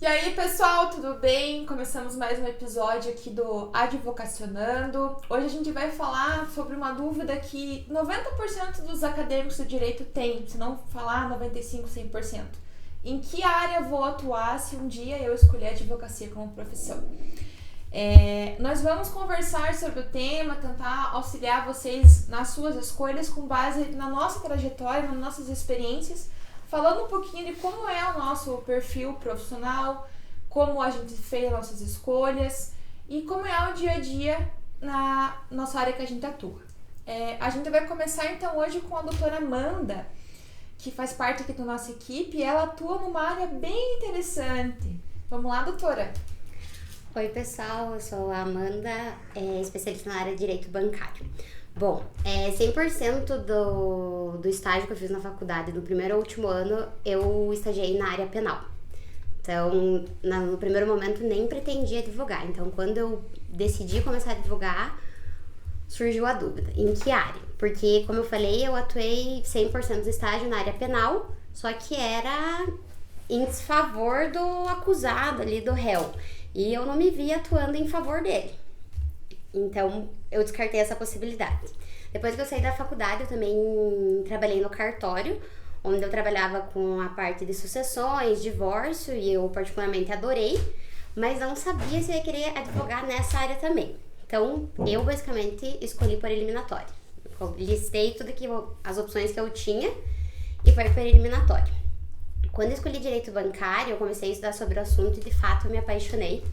E aí, pessoal, tudo bem? Começamos mais um episódio aqui do Advocacionando. Hoje a gente vai falar sobre uma dúvida que 90% dos acadêmicos do direito têm, se não falar 95, 100%. Em que área vou atuar se um dia eu escolher a advocacia como profissão? Nós vamos conversar sobre o tema, tentar auxiliar vocês nas suas escolhas com base na nossa trajetória, nas nossas experiências, falando um pouquinho de como é o nosso perfil profissional, como a gente fez nossas escolhas e como é o dia a dia na nossa área que a gente atua. A gente vai começar então hoje com a doutora Amanda, que faz parte aqui da nossa equipe, e ela atua numa área bem interessante. Vamos lá, doutora? Oi, pessoal, eu sou a Amanda, especialista na área de direito bancário. Bom, 100% do estágio que eu fiz na faculdade, do primeiro ao último ano, eu estagiei na área penal. Então, no primeiro momento, nem pretendia advogar. Então, quando eu decidi começar a advogar, surgiu a dúvida, em que área? Porque, como eu falei, eu atuei 100% do estágio na área penal, só que era em desfavor do acusado ali, do réu. E eu não me via atuando em favor dele. Então, eu descartei essa possibilidade. Depois que eu saí da faculdade, eu também trabalhei no cartório, onde eu trabalhava com a parte de sucessões, divórcio, e eu particularmente adorei, mas não sabia se eu ia querer advogar nessa área também. Então, eu basicamente escolhi por eliminatória. Eu listei as opções que eu tinha e foi por eliminatória. Quando eu escolhi direito bancário, eu comecei a estudar sobre o assunto e de fato eu me apaixonei.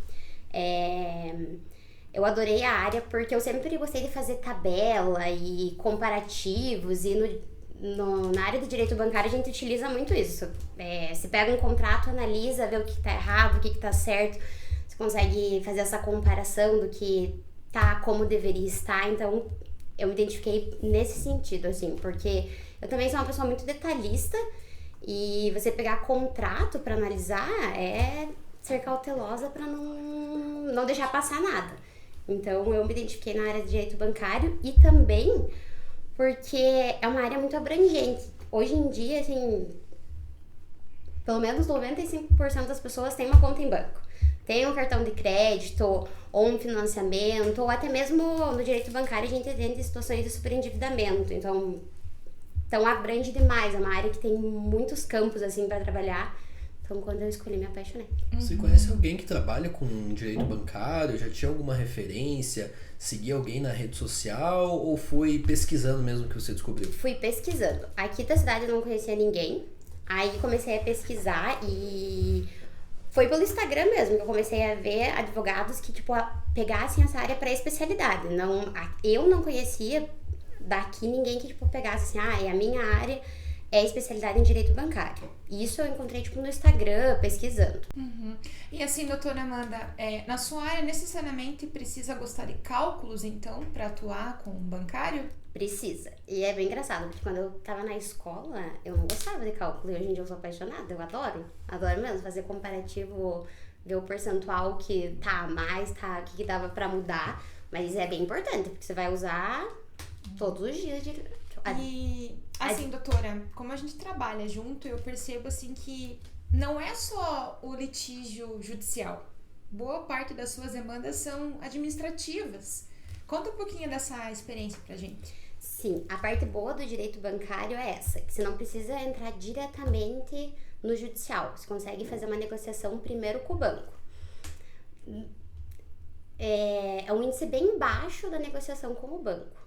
Eu adorei a área porque eu sempre gostei de fazer tabela e comparativos, e na área do direito bancário a gente utiliza muito isso. Você pega um contrato, analisa, vê o que está errado, o que está certo, você consegue fazer essa comparação do que tá como deveria estar. Então eu me identifiquei nesse sentido, assim, porque eu também sou uma pessoa muito detalhista. E você pegar contrato para analisar é ser cautelosa para não deixar passar nada. Então, eu me identifiquei na área de direito bancário e também porque é uma área muito abrangente. Hoje em dia, assim, pelo menos 95% das pessoas têm uma conta em banco. Tem um cartão de crédito, ou um financiamento, ou até mesmo no direito bancário a gente tem situações de superendividamento. Então abrange demais, é uma área que tem muitos campos assim para trabalhar. Então quando eu escolhi, me apaixonei. Você conhece alguém que trabalha com direito bancário? Já tinha alguma referência? Seguia alguém na rede social ou foi pesquisando mesmo que você descobriu? Fui pesquisando. Aqui da cidade eu não conhecia ninguém. Aí comecei a pesquisar e foi pelo Instagram mesmo que eu comecei a ver advogados que pegassem essa área para especialidade. Eu não conhecia daqui ninguém que pegasse assim, a minha área é especialidade em direito bancário. Isso eu encontrei no Instagram, pesquisando. Uhum. E assim, doutora Amanda, na sua área necessariamente precisa gostar de cálculos, então, para atuar com bancário? Precisa. E é bem engraçado, porque quando eu tava na escola, eu não gostava de cálculo. E hoje em dia eu sou apaixonada, eu adoro. Adoro mesmo fazer comparativo, ver o percentual que tá a mais, o que dava pra mudar. Mas é bem importante, porque você vai usar todos os dias E assim, doutora, como a gente trabalha junto, eu percebo assim que não é só o litígio judicial. Boa parte das suas demandas são administrativas. Conta um pouquinho dessa experiência pra gente. Sim, a parte boa do direito bancário é essa, que você não precisa entrar diretamente no judicial. Você consegue fazer uma negociação primeiro com o banco. É um índice bem baixo da negociação com o banco,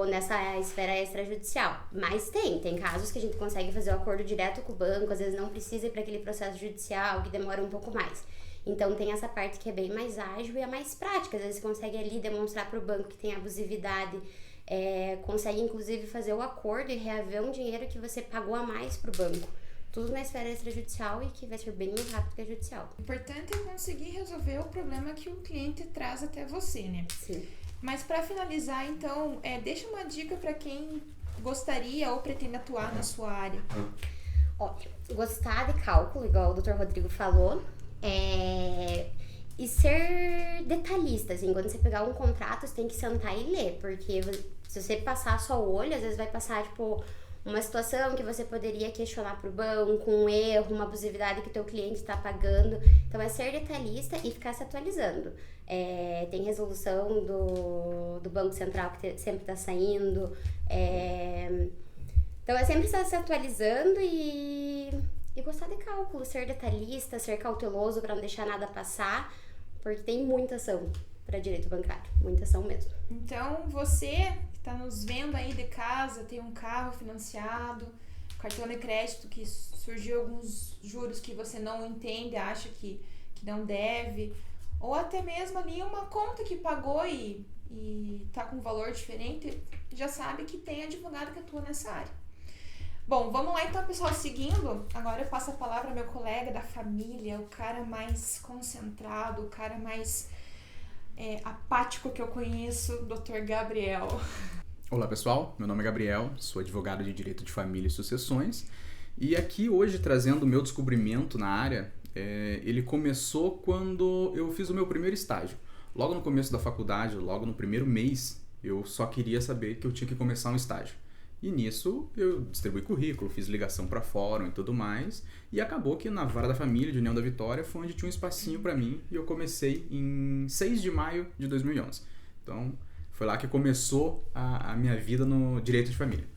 nessa esfera extrajudicial. Mas tem casos que a gente consegue fazer o acordo direto com o banco, às vezes não precisa ir para aquele processo judicial que demora um pouco mais. Então tem essa parte que é bem mais ágil e é mais prática. Às vezes você consegue ali demonstrar para o banco que tem abusividade, consegue inclusive fazer o acordo e reaver um dinheiro que você pagou a mais para o banco. Tudo na esfera extrajudicial e que vai ser bem mais rápido que a judicial. O importante é conseguir resolver o problema que o cliente traz até você, né? Sim. Mas para finalizar, então, deixa uma dica para quem gostaria ou pretende atuar na sua área. Olha, gostar de cálculo, igual o Dr. Rodrigo falou, e ser detalhista, assim, quando você pegar um contrato, você tem que sentar e ler, porque se você passar só o olho, às vezes vai passar, uma situação que você poderia questionar pro banco, um erro, uma abusividade que o teu cliente está pagando. Então, é ser detalhista e ficar se atualizando. Tem resolução do Banco Central que sempre está saindo. Então, é sempre estar se atualizando e gostar de cálculo, ser detalhista, ser cauteloso para não deixar nada passar, porque tem muita ação para direito bancário, muita ação mesmo. Então, você que está nos vendo aí de casa, tem um carro financiado, cartão de crédito que surgiu alguns juros que você não entende, acha que não deve, ou até mesmo ali uma conta que pagou e tá com um valor diferente, já sabe que tem advogado que atua nessa área. Bom, vamos lá então, pessoal, seguindo, agora eu passo a palavra ao meu colega da família, o cara mais concentrado, o cara mais apático que eu conheço, Dr. Gabriel. Olá pessoal, meu nome é Gabriel, sou advogado de Direito de Família e Sucessões e aqui hoje trazendo o meu descobrimento na área, ele começou quando eu fiz o meu primeiro estágio. Logo no começo da faculdade, logo no primeiro mês, eu só queria saber que eu tinha que começar um estágio. E nisso eu distribuí currículo, fiz ligação para fórum e tudo mais. E acabou que na Vara da Família de União da Vitória foi onde tinha um espacinho para mim. E eu comecei em 6 de maio de 2011. Então foi lá que começou a minha vida no Direito de Família.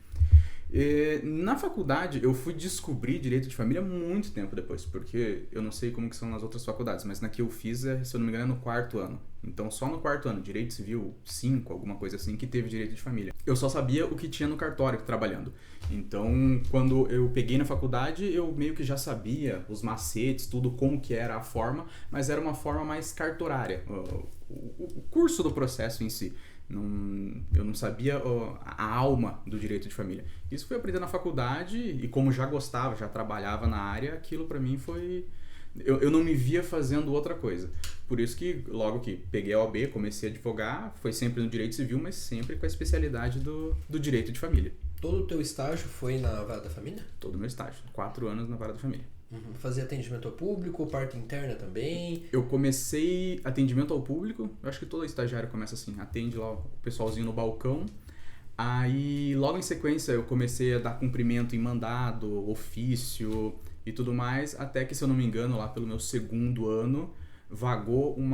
Na faculdade eu fui descobrir Direito de Família muito tempo depois, porque eu não sei como que são nas outras faculdades, mas na que eu fiz, se eu não me engano, é no 4º ano. Então só no 4º ano, Direito Civil 5, alguma coisa assim, que teve Direito de Família. Eu só sabia o que tinha no cartório trabalhando. Então quando eu peguei na faculdade, eu meio que já sabia os macetes, tudo como que era a forma, mas era uma forma mais cartorária, o curso do processo em si. Eu não sabia a alma do direito de família. Isso fui aprender na faculdade e como já gostava, já trabalhava na área, aquilo pra mim foi... Eu não me via fazendo outra coisa. Por isso que logo que peguei a OAB, comecei a advogar, foi sempre no direito civil, mas sempre com a especialidade do direito de família. Todo o teu estágio foi na Vara da Família? Todo o meu estágio, 4 anos na Vara da Família. Fazia atendimento ao público, parte interna também? Eu comecei atendimento ao público, eu acho que todo estagiário começa assim, atende lá o pessoalzinho no balcão. Aí logo em sequência eu comecei a dar cumprimento em mandado, ofício e tudo mais, até que, se eu não me engano, lá pelo meu 2º ano, vagou um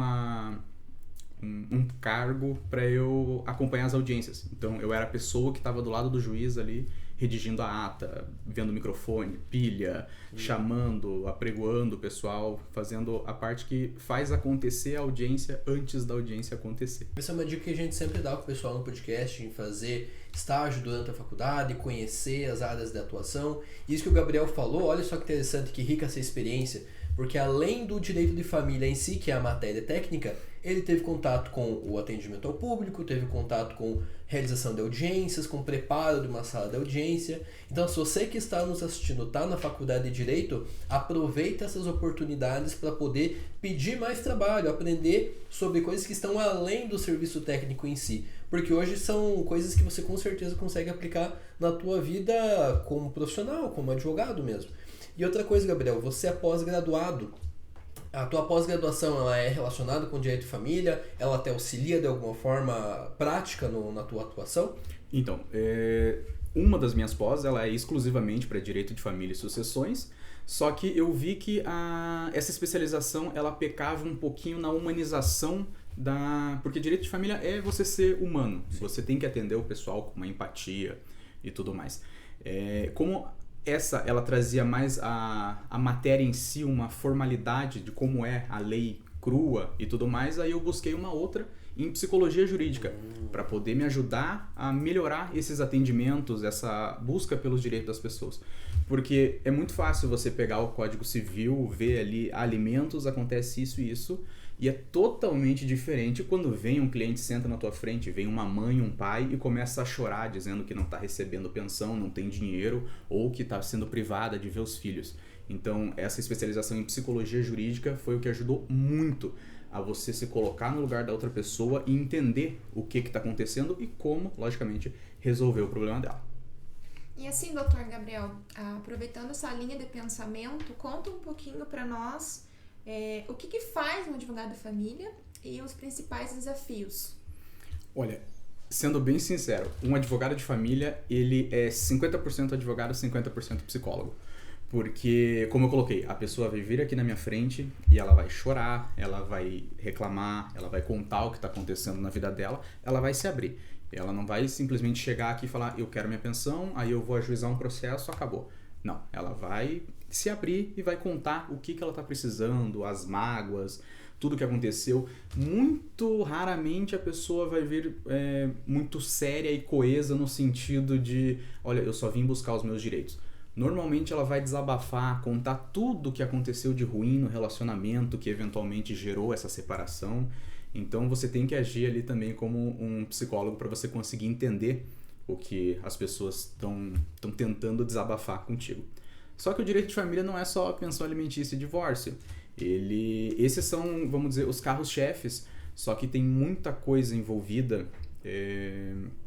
cargo para eu acompanhar as audiências. Então eu era a pessoa que estava do lado do juiz ali, redigindo a ata, vendo o microfone, pilha, chamando, apregoando o pessoal, fazendo a parte que faz acontecer a audiência antes da audiência acontecer. Essa é uma dica que a gente sempre dá pro pessoal no podcast, em fazer estágio durante a faculdade, conhecer as áreas de atuação. Isso que o Gabriel falou, olha só que interessante, que rica essa experiência, porque além do direito de família em si, que é a matéria técnica, ele teve contato com o atendimento ao público, teve contato com realização de audiências, com preparo de uma sala de audiência. Então, se você que está nos assistindo está na faculdade de Direito, aproveita essas oportunidades para poder pedir mais trabalho, aprender sobre coisas que estão além do serviço técnico em si. Porque hoje são coisas que você com certeza consegue aplicar na tua vida como profissional, como advogado mesmo. E outra coisa, Gabriel, você é pós-graduado. A tua pós-graduação ela é relacionada com direito de família? Ela te auxilia de alguma forma prática na tua atuação? Então, uma das minhas pós ela é exclusivamente para direito de família e sucessões, só que eu vi que essa especialização ela pecava um pouquinho na humanização porque direito de família é você ser humano. Sim. Você tem que atender o pessoal com uma empatia e tudo mais. Como ela trazia mais a matéria em si, uma formalidade de como é a lei crua e tudo mais, aí eu busquei uma outra em psicologia jurídica para poder me ajudar a melhorar esses atendimentos, essa busca pelos direitos das pessoas. Porque é muito fácil você pegar o Código Civil, ver ali alimentos, acontece isso e isso, e é totalmente diferente quando vem um cliente, senta na tua frente, vem uma mãe, um pai e começa a chorar dizendo que não está recebendo pensão, não tem dinheiro ou que está sendo privada de ver os filhos. Então essa especialização em psicologia jurídica foi o que ajudou muito a você se colocar no lugar da outra pessoa e entender o que está acontecendo e como, logicamente, resolver o problema dela. E assim, doutor Gabriel, aproveitando essa linha de pensamento, conta um pouquinho para nós o que faz um advogado de família e os principais desafios. Olha, Sendo bem sincero, um advogado de família, ele é 50% advogado, 50% psicólogo. Porque, como eu coloquei, a pessoa vai vir aqui na minha frente e ela vai chorar, ela vai reclamar, ela vai contar o que está acontecendo na vida dela, ela vai se abrir. Ela não vai simplesmente chegar aqui e falar, eu quero minha pensão, aí eu vou ajuizar um processo, acabou. Não, ela vai se abrir e vai contar o que ela está precisando, as mágoas, tudo que aconteceu. Muito raramente a pessoa vai vir muito séria e coesa no sentido de, olha, eu só vim buscar os meus direitos. Normalmente ela vai desabafar, contar tudo o que aconteceu de ruim no relacionamento que eventualmente gerou essa separação. Então você tem que agir ali também como um psicólogo para você conseguir entender o que as pessoas estão tentando desabafar contigo. Só que o direito de família não é só pensão alimentícia e divórcio. Esses são, vamos dizer, os carros-chefes, só que tem muita coisa envolvida,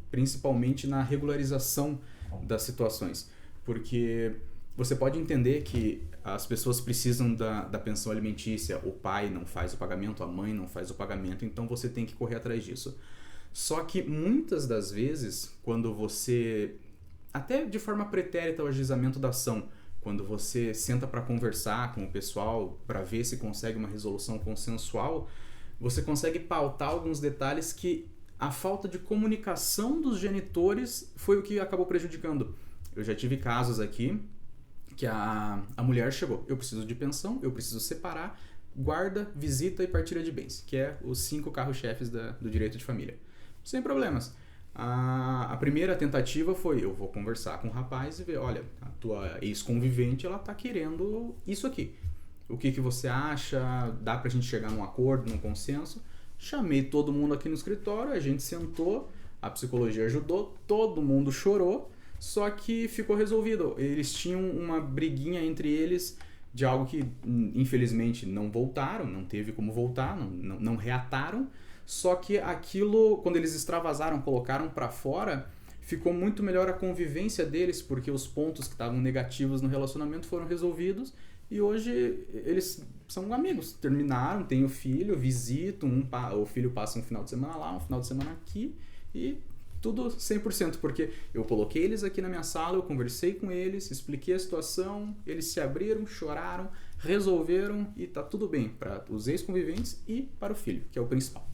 principalmente na regularização das situações. Porque você pode entender que as pessoas precisam da pensão alimentícia, o pai não faz o pagamento, a mãe não faz o pagamento, então você tem que correr atrás disso. Só que muitas das vezes, quando você, até de forma pretérita ao ajuizamento da ação, quando você senta para conversar com o pessoal, para ver se consegue uma resolução consensual, você consegue pautar alguns detalhes que a falta de comunicação dos genitores foi o que acabou prejudicando. Eu já tive casos aqui que a mulher chegou, eu preciso de pensão, eu preciso separar, guarda, visita e partilha de bens, que é os 5 carros-chefes do direito de família. Sem problemas. A primeira tentativa foi, eu vou conversar com o rapaz e ver, olha, a tua ex-convivente, ela tá querendo isso aqui. O que você acha? Dá pra gente chegar num acordo, num consenso? Chamei todo mundo aqui no escritório, a gente sentou, a psicologia ajudou, todo mundo chorou, só que ficou resolvido. Eles tinham uma briguinha entre eles de algo que, infelizmente, não voltaram, não teve como voltar, não reataram. Só que aquilo, quando eles extravasaram, colocaram para fora, ficou muito melhor a convivência deles, porque os pontos que estavam negativos no relacionamento foram resolvidos e hoje eles são amigos. Terminaram, têm o filho, visitam, o filho passa um final de semana lá, um final de semana aqui e tudo 100%, porque eu coloquei eles aqui na minha sala, eu conversei com eles, expliquei a situação, eles se abriram, choraram, resolveram e tá tudo bem para os ex-conviventes e para o filho, que é o principal.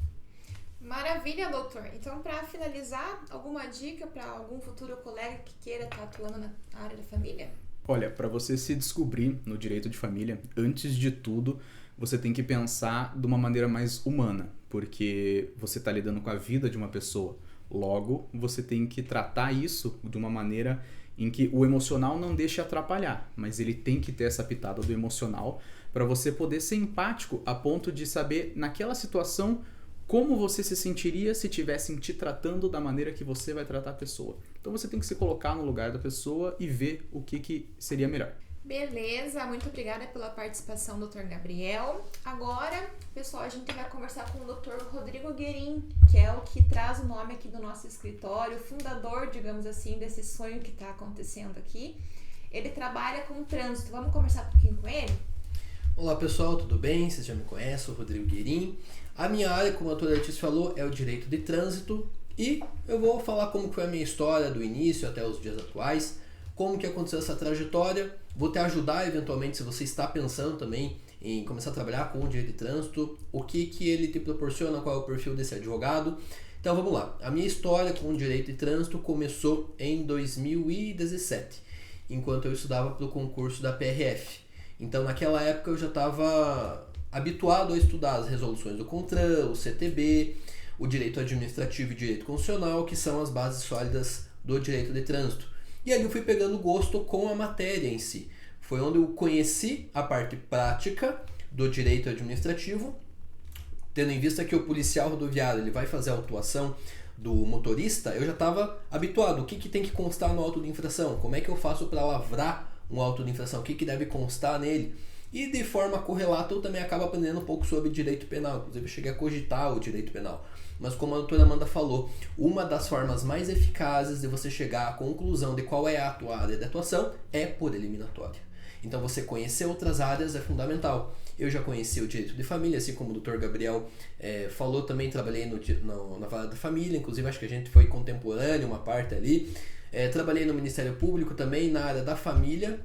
Maravilha, doutor. Então, para finalizar, alguma dica para algum futuro colega que queira estar atuando na área da família? Olha, para você se descobrir no direito de família, antes de tudo, você tem que pensar de uma maneira mais humana, porque você está lidando com a vida de uma pessoa. Logo, você tem que tratar isso de uma maneira em que o emocional não deixe atrapalhar, mas ele tem que ter essa pitada do emocional para você poder ser empático a ponto de saber, naquela situação, como você se sentiria se estivessem te tratando da maneira que você vai tratar a pessoa. Então você tem que se colocar no lugar da pessoa e ver o que seria melhor. Beleza, muito obrigada pela participação, Dr. Gabriel. Agora, pessoal, a gente vai conversar com o Dr. Rodrigo Guerin, que é o que traz o nome aqui do nosso escritório, fundador, digamos assim, desse sonho que está acontecendo aqui. Ele trabalha com trânsito. Vamos conversar um pouquinho com ele? Olá pessoal, tudo bem? Vocês já me conhecem, sou o Rodrigo Guerin. A minha área, como a doutora Ortiz falou, é o direito de trânsito e eu vou falar como foi a minha história do início até os dias atuais, como que aconteceu essa trajetória. Vou te ajudar eventualmente se você está pensando também em começar a trabalhar com o direito de trânsito, o que ele te proporciona, qual é o perfil desse advogado. Então vamos lá, a minha história com o direito de trânsito começou em 2017, enquanto eu estudava para o concurso da PRF. Então naquela época eu já estava habituado a estudar as resoluções do CONTRAN, o CTB, o direito administrativo e direito constitucional, que são as bases sólidas do direito de trânsito. E ali eu fui pegando gosto com a matéria em si. Foi onde eu conheci a parte prática do direito administrativo, tendo em vista que o policial rodoviário ele vai fazer a autuação do motorista, eu já estava habituado. O que tem que constar no auto de infração? Como é que eu faço para lavrar um auto de infração? O que deve constar nele? E de forma correlata eu também acabo aprendendo um pouco sobre direito penal. Inclusive eu cheguei a cogitar o direito penal. Mas como a doutora Amanda falou, uma das formas mais eficazes de você chegar à conclusão de qual é a tua área de atuação é por eliminatória. Então você conhecer outras áreas é fundamental. eu já conheci o direito de família, assim como o Dr. Gabriel falou, também trabalhei na Vara da Família, inclusive acho que a gente foi contemporâneo, uma parte ali. Trabalhei no Ministério Público também, na área da família,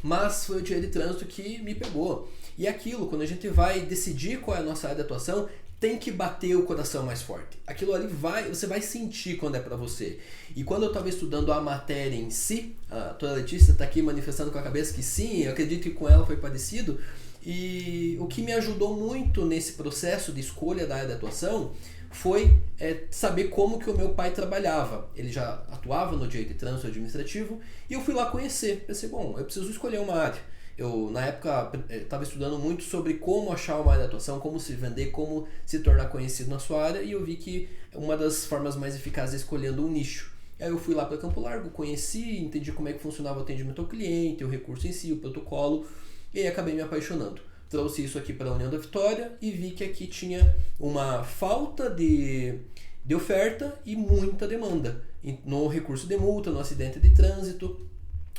mas foi o direito de trânsito que me pegou. E aquilo, quando a gente vai decidir qual é a nossa área de atuação, tem que bater o coração mais forte. Aquilo ali você vai sentir quando é pra você. E quando eu estava estudando a matéria em si, a doutora Letícia está aqui manifestando com a cabeça que sim, eu acredito que com ela foi parecido. E o que me ajudou muito nesse processo de escolha da área de atuação foi saber como que o meu pai trabalhava. Ele já atuava no direito de trânsito administrativo e eu fui lá conhecer. Pensei, bom, eu preciso escolher uma área. Eu, na época, estava estudando muito sobre como achar uma área de atuação, como se vender, como se tornar conhecido na sua área, e eu vi que uma das formas mais eficazes é escolhendo um nicho. Aí eu fui lá para Campo Largo, conheci, entendi como é que funcionava o atendimento ao cliente, o recurso em si, o protocolo, e aí acabei me apaixonando. Trouxe isso aqui para a União da Vitória e vi que aqui tinha uma falta de oferta e muita demanda no recurso de multa, no acidente de trânsito,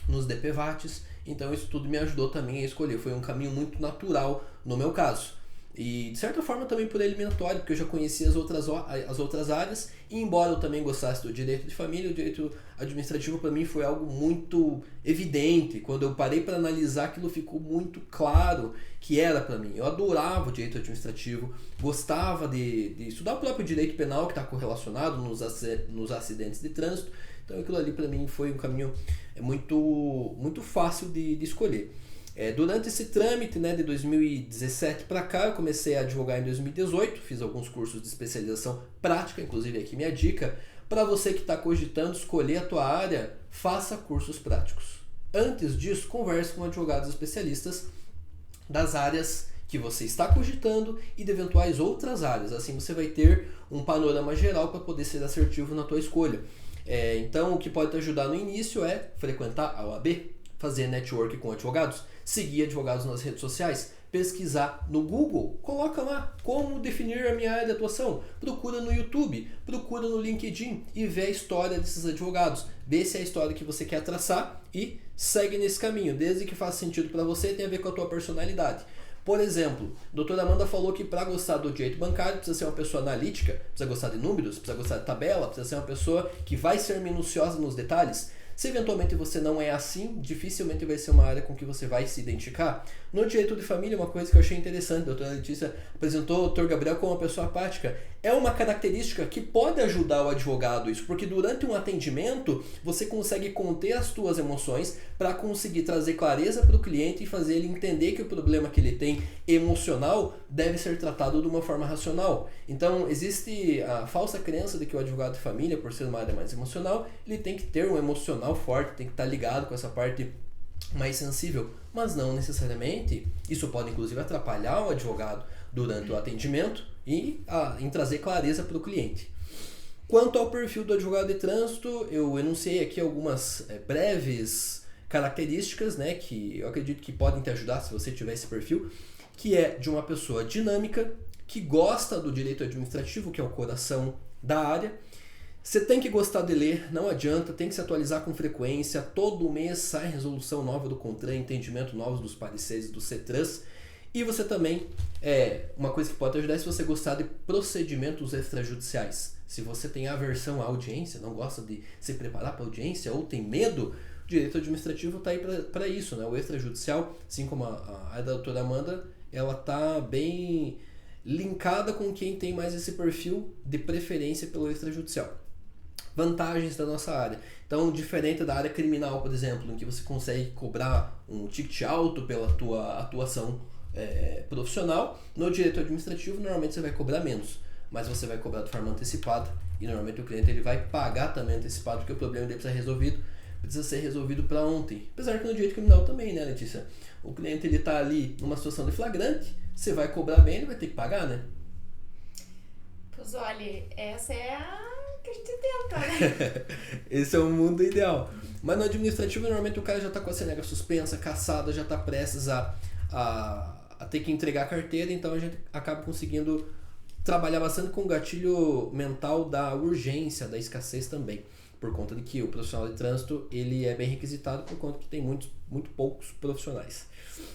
nos DPVATs. Então isso tudo me ajudou também a escolher. Foi um caminho muito natural no meu caso. E de certa forma também por eliminatório, porque eu já conhecia as outras áreas. E embora eu também gostasse do direito de família, o direito administrativo para mim foi algo muito evidente. Quando eu parei para analisar, aquilo ficou muito claro que era para mim. Eu adorava o direito administrativo, gostava de estudar o próprio direito penal que está correlacionado nos acidentes de trânsito. Então aquilo ali para mim foi um caminho muito fácil de escolher. Durante esse trâmite, né, de 2017 para cá, eu comecei a advogar em 2018, fiz alguns cursos de especialização prática, inclusive aqui minha dica, para você que está cogitando escolher a tua área, faça cursos práticos. Antes disso, converse com advogados especialistas das áreas que você está cogitando e de eventuais outras áreas. Assim você vai ter um panorama geral para poder ser assertivo na tua escolha. Então, o que pode te ajudar no início é frequentar a OAB, fazer network com advogados, seguir advogados nas redes sociais, pesquisar no Google, coloca lá como definir a minha área de atuação, procura no YouTube, procura no LinkedIn e vê a história desses advogados, vê se é a história que você quer traçar e segue nesse caminho, desde que faça sentido para você e tenha a ver com a tua personalidade. Por exemplo, a doutora Amanda falou que para gostar do direito bancário precisa ser uma pessoa analítica, precisa gostar de números, precisa gostar de tabela, precisa ser uma pessoa que vai ser minuciosa nos detalhes. Se eventualmente você não é assim, dificilmente vai ser uma área com que você vai se identificar. No direito de família, uma coisa que eu achei interessante, a doutora Letícia apresentou o Dr. Gabriel como uma pessoa apática. É uma característica que pode ajudar o advogado isso, porque durante um atendimento você consegue conter as suas emoções para conseguir trazer clareza para o cliente e fazer ele entender que o problema que ele tem emocional deve ser tratado de uma forma racional. Então existe a falsa crença de que o advogado de família, por ser uma área mais emocional, ele tem que ter um emocional forte, tem que estar ligado com essa parte mais sensível, mas não necessariamente. Isso pode inclusive atrapalhar o advogado durante o atendimento e em trazer clareza para o cliente. Quanto ao perfil do advogado de trânsito, eu enunciei aqui algumas breves características, né, que eu acredito que podem te ajudar se você tiver esse perfil, que é de uma pessoa dinâmica, que gosta do direito administrativo, que é o coração da área. Você tem que gostar de ler, não adianta, tem que se atualizar com frequência. Todo mês sai resolução nova do CONTRAN, entendimento novos dos pareceres do CETRANS. E você também, uma coisa que pode te ajudar é se você gostar de procedimentos extrajudiciais. Se você tem aversão à audiência, não gosta de se preparar para a audiência ou tem medo, o direito administrativo está aí para isso, né? O extrajudicial, assim como a doutora Amanda, ela está bem linkada com quem tem mais esse perfil de preferência pelo extrajudicial. Vantagens da nossa área. Então, diferente da área criminal, por exemplo, em que você consegue cobrar um ticket alto pela tua atuação profissional, no direito administrativo normalmente você vai cobrar menos, mas você vai cobrar de forma antecipada e normalmente o cliente ele vai pagar também antecipado porque o problema dele precisa ser resolvido para ontem. Apesar que no direito criminal também, né, Letícia? O cliente ele tá ali numa situação de flagrante, você vai cobrar bem, ele vai ter que pagar, né? Pois olha, essa é a que a gente tenta, né? Esse é o mundo ideal. Mas no administrativo, normalmente o cara já tá com a CNH suspensa, cassada, já tá prestes a ter que entregar a carteira, então a gente acaba conseguindo trabalhar bastante com o gatilho mental da urgência, da escassez também. por conta de que o profissional de trânsito ele é bem requisitado por conta que tem muito poucos profissionais.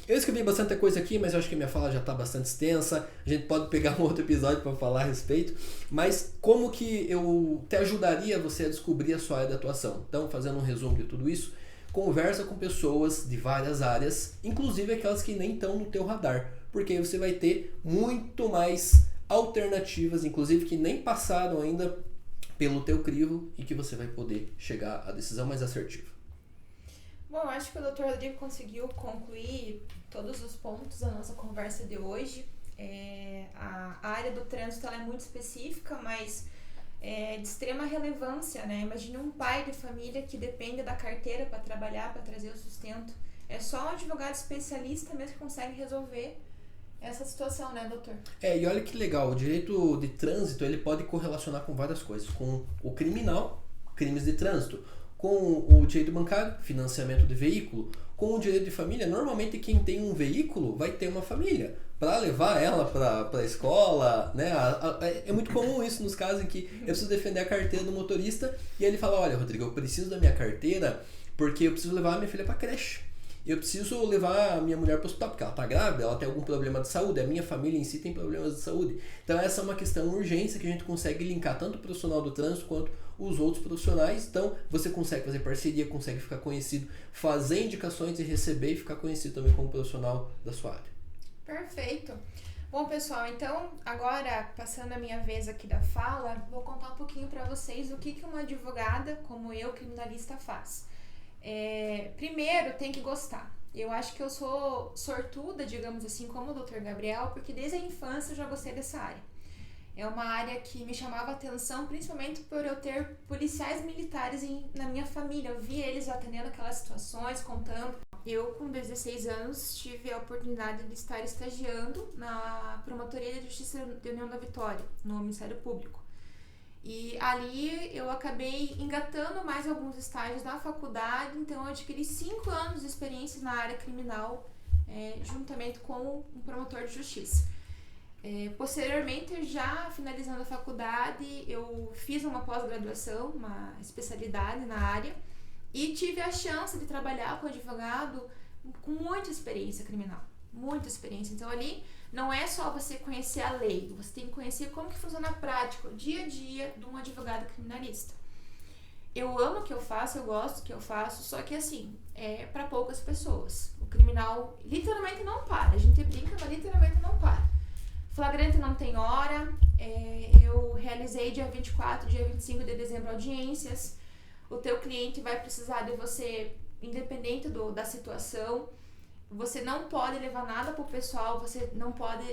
Eu escrevi bastante coisa aqui, mas eu acho que a minha fala já está bastante extensa. A gente pode pegar um outro episódio para falar a respeito. Mas como que eu te ajudaria você a descobrir a sua área de atuação? Então, fazendo um resumo de tudo isso, conversa com pessoas de várias áreas, inclusive aquelas que nem estão no teu radar, porque aí você vai ter muito mais alternativas, inclusive que nem passaram ainda pelo teu crivo e que você vai poder chegar à decisão mais assertiva. Bom, eu acho que o Dr. Rodrigo conseguiu concluir todos os pontos da nossa conversa de hoje. A área do trânsito ela é muito específica, mas de extrema relevância, né? Imagine um pai de família que depende da carteira para trabalhar, para trazer o sustento. É só um advogado especialista mesmo que consegue resolver essa situação, né, doutor? E olha que legal, o direito de trânsito ele pode correlacionar com várias coisas, com o criminal, crimes de trânsito, com o direito bancário, financiamento de veículo, com o direito de família. Normalmente quem tem um veículo vai ter uma família para levar ela para a escola, né? É muito comum isso nos casos em que eu preciso defender a carteira do motorista e ele fala, olha, Rodrigo, eu preciso da minha carteira porque eu preciso levar a minha filha para creche. Eu preciso levar a minha mulher para o hospital porque ela está grávida, ela tem algum problema de saúde, a minha família em si tem problemas de saúde. Então essa é uma questão urgência que a gente consegue linkar tanto o profissional do trânsito quanto os outros profissionais. Então você consegue fazer parceria, consegue ficar conhecido, fazer indicações e receber e ficar conhecido também como profissional da sua área. Perfeito. Bom, pessoal, então agora passando a minha vez aqui da fala, vou contar um pouquinho para vocês o que uma advogada como eu, criminalista, faz. Primeiro, tem que gostar. Eu acho que eu sou sortuda, digamos assim, como o Dr. Gabriel, porque desde a infância eu já gostei dessa área. É uma área que me chamava atenção, principalmente por eu ter policiais militares na minha família. Eu vi eles atendendo aquelas situações, contando. Eu, com 16 anos, tive a oportunidade de estar estagiando na Promotoria de Justiça de União da Vitória, no Ministério Público. E ali eu acabei engatando mais alguns estágios na faculdade, então eu adquiri 5 anos de experiência na área criminal, juntamente com um promotor de justiça. Posteriormente, já finalizando a faculdade, eu fiz uma pós-graduação, uma especialidade na área, e tive a chance de trabalhar com advogado com muita experiência criminal, muita experiência. Então ali não é só você conhecer a lei, você tem que conhecer como que funciona a prática, o dia a dia de um advogado criminalista. Eu amo o que eu faço, eu gosto do que eu faço, só que assim, é para poucas pessoas. O criminal literalmente não para, a gente brinca, mas literalmente não para. Flagrante não tem hora, eu realizei dia 24, dia 25 de dezembro audiências. O teu cliente vai precisar de você, independente da situação. Você não pode levar nada pro pessoal, você não pode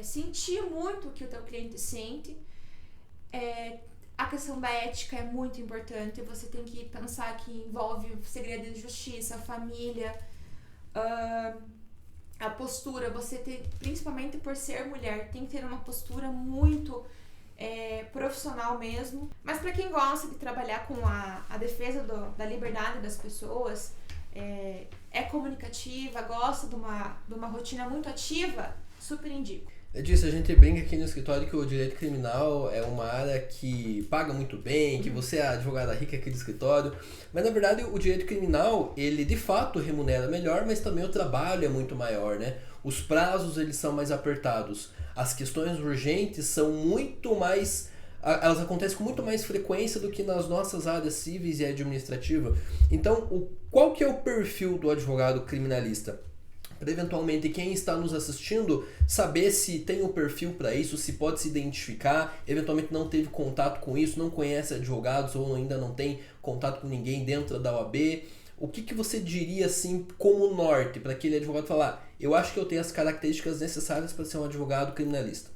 sentir muito o que o teu cliente sente. A questão da ética é muito importante, você tem que pensar que envolve segredo de justiça, família, a postura, você tem, principalmente por ser mulher, tem que ter uma postura muito profissional mesmo. Mas para quem gosta de trabalhar com a defesa da liberdade das pessoas, comunicativa, gosta de uma rotina muito ativa, super indico. Disso, a gente brinca aqui no escritório que o direito criminal é uma área que paga muito bem, que você é a advogada rica aqui do escritório, mas na verdade o direito criminal, ele de fato remunera melhor, mas também o trabalho é muito maior, né? Os prazos, eles são mais apertados, as questões urgentes são muito mais, elas acontecem com muito mais frequência do que nas nossas áreas cíveis e administrativa. Então, qual que é o perfil do advogado criminalista? Para eventualmente quem está nos assistindo saber se tem um perfil para isso, se pode se identificar, eventualmente não teve contato com isso, não conhece advogados ou ainda não tem contato com ninguém dentro da OAB. O que você diria assim como norte para aquele advogado falar, eu acho que eu tenho as características necessárias para ser um advogado criminalista?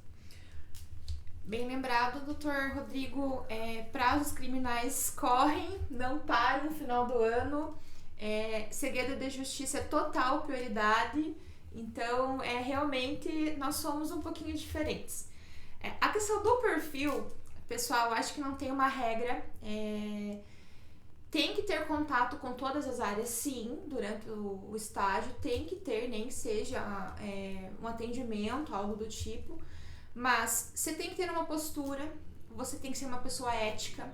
Bem lembrado, doutor Rodrigo, prazos criminais correm, não param no final do ano. Segredo de justiça é total prioridade, então realmente nós somos um pouquinho diferentes. A questão do perfil, pessoal, acho que não tem uma regra, tem que ter contato com todas as áreas, sim, durante o estágio, tem que ter, nem que seja um atendimento, algo do tipo, mas você tem que ter uma postura, você tem que ser uma pessoa ética,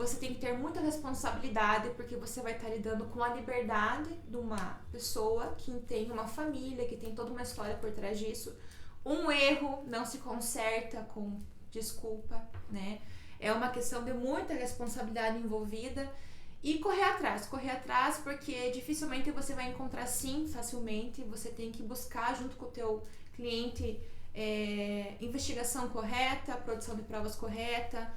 você tem que ter muita responsabilidade, porque você vai estar lidando com a liberdade de uma pessoa que tem uma família, que tem toda uma história por trás disso. Um erro não se conserta com desculpa, né? É uma questão de muita responsabilidade envolvida. E correr atrás, porque dificilmente você vai encontrar sim, facilmente. Você tem que buscar junto com o teu cliente investigação correta, produção de provas correta,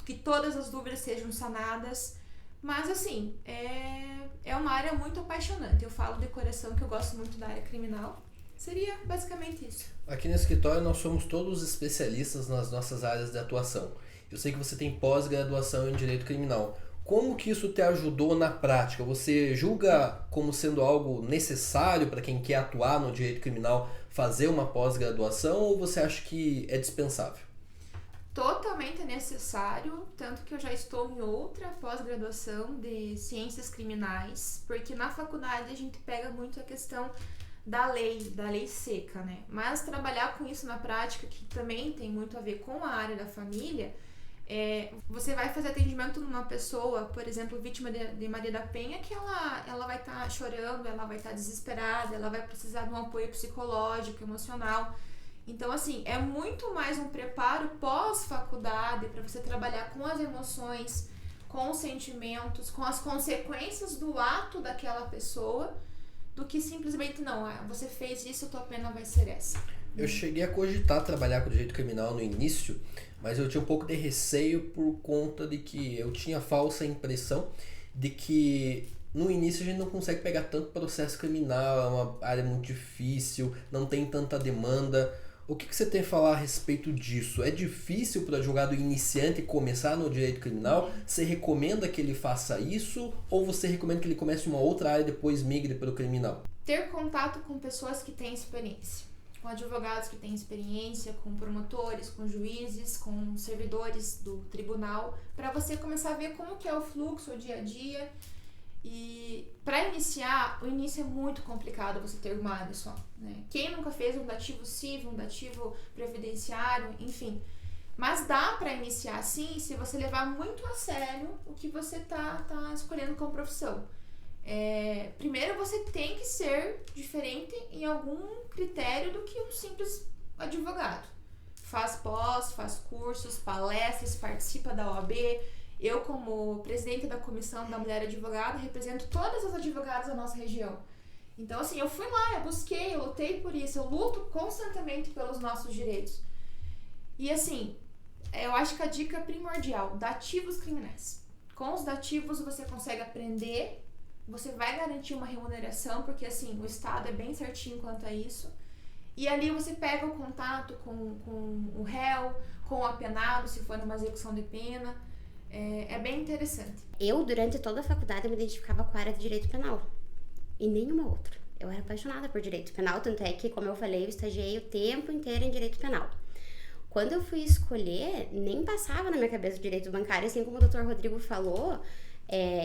que todas as dúvidas sejam sanadas. Mas assim, é uma área muito apaixonante. Eu falo de coração que eu gosto muito da área criminal. Seria basicamente isso. Aqui no escritório nós somos todos especialistas nas nossas áreas de atuação. Eu sei que você tem pós-graduação em Direito Criminal. Como que isso te ajudou na prática? Você julga como sendo algo necessário para quem quer atuar no direito criminal fazer uma pós-graduação ou você acha que é dispensável? Totalmente necessário, tanto que eu já estou em outra pós-graduação de ciências criminais, porque na faculdade a gente pega muito a questão da lei seca, né? Mas trabalhar com isso na prática, que também tem muito a ver com a área da família, você vai fazer atendimento numa pessoa, por exemplo, vítima de Maria da Penha, que ela vai estar chorando, ela vai estar desesperada, ela vai precisar de um apoio psicológico, emocional. Então, assim, é muito mais um preparo pós-faculdade para você trabalhar com as emoções, com os sentimentos, com as consequências do ato daquela pessoa, do que simplesmente, não, você fez isso, tua pena vai ser essa. Eu cheguei a cogitar trabalhar com direito criminal no início, mas eu tinha um pouco de receio por conta de que eu tinha a falsa impressão de que no início a gente não consegue pegar tanto processo criminal, é uma área muito difícil, não tem tanta demanda. O que você tem a falar a respeito disso? É difícil para advogado iniciante começar no direito criminal? Você recomenda que ele faça isso ou você recomenda que ele comece uma outra área e depois migre para o criminal? Ter contato com pessoas que têm experiência, com advogados que têm experiência, com promotores, com juízes, com servidores do tribunal, para você começar a ver como que é o fluxo, o dia a dia. E para iniciar, o início é muito complicado você ter uma área só, né? Quem nunca fez um dativo civil, um dativo previdenciário, enfim. Mas dá para iniciar sim, se você levar muito a sério o que você tá escolhendo como profissão. Primeiro você tem que ser diferente em algum critério do que um simples advogado. Faz pós, faz cursos, palestras, participa da OAB. Eu, como presidente da Comissão da Mulher Advogada, represento todas as advogadas da nossa região. Então, assim, eu fui lá, eu busquei, eu lutei por isso, eu luto constantemente pelos nossos direitos. E, assim, eu acho que a dica primordial, dativos criminais. Com os dativos você consegue aprender, você vai garantir uma remuneração, porque, assim, o Estado é bem certinho quanto a isso. E ali você pega o contato com o réu, com o apenado, se for numa execução de pena. É bem interessante. Eu, durante toda a faculdade, me identificava com a área de direito penal. E nenhuma outra. Eu era apaixonada por direito penal, tanto é que, como eu falei, eu estagiei o tempo inteiro em direito penal. Quando eu fui escolher, nem passava na minha cabeça o direito bancário, assim como o Dr. Rodrigo falou,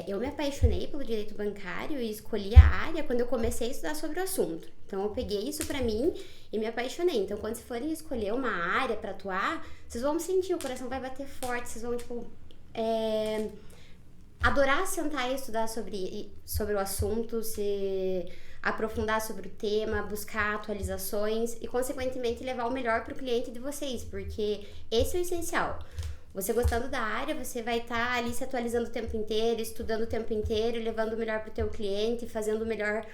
eu me apaixonei pelo direito bancário e escolhi a área quando eu comecei a estudar sobre o assunto. Então, eu peguei isso pra mim e me apaixonei. Então, quando vocês forem escolher uma área pra atuar, vocês vão sentir, o coração vai bater forte, vocês vão, adorar sentar e estudar sobre o assunto, se aprofundar sobre o tema, buscar atualizações e, consequentemente, levar o melhor para o cliente de vocês, porque esse é o essencial. Você gostando da área, você vai estar ali se atualizando o tempo inteiro, estudando o tempo inteiro, levando o melhor para o teu cliente, fazendo o melhor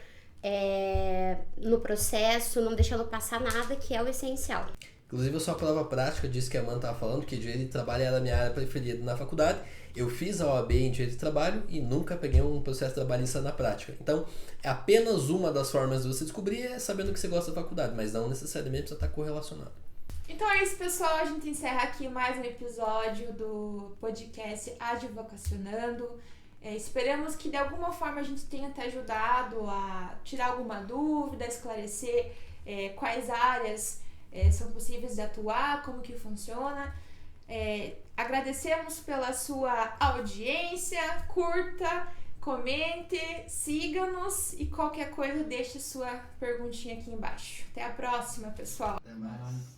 no processo, não deixando passar nada, que é o essencial. Inclusive, a sua prova prática disso que a Amanda estava falando, que direito de trabalho era a minha área preferida na faculdade. Eu fiz a OAB em direito de trabalho e nunca peguei um processo trabalhista na prática. Então, é apenas uma das formas de você descobrir sabendo que você gosta da faculdade, mas não necessariamente precisa estar correlacionado. Então é isso, pessoal. A gente encerra aqui mais um episódio do podcast Advocacionando. Esperamos que de alguma forma a gente tenha te ajudado a tirar alguma dúvida, esclarecer quais áreas são possíveis de atuar, como que funciona. Agradecemos pela sua audiência, curta, comente, siga-nos e qualquer coisa deixe sua perguntinha aqui embaixo. Até a próxima, pessoal. Até mais.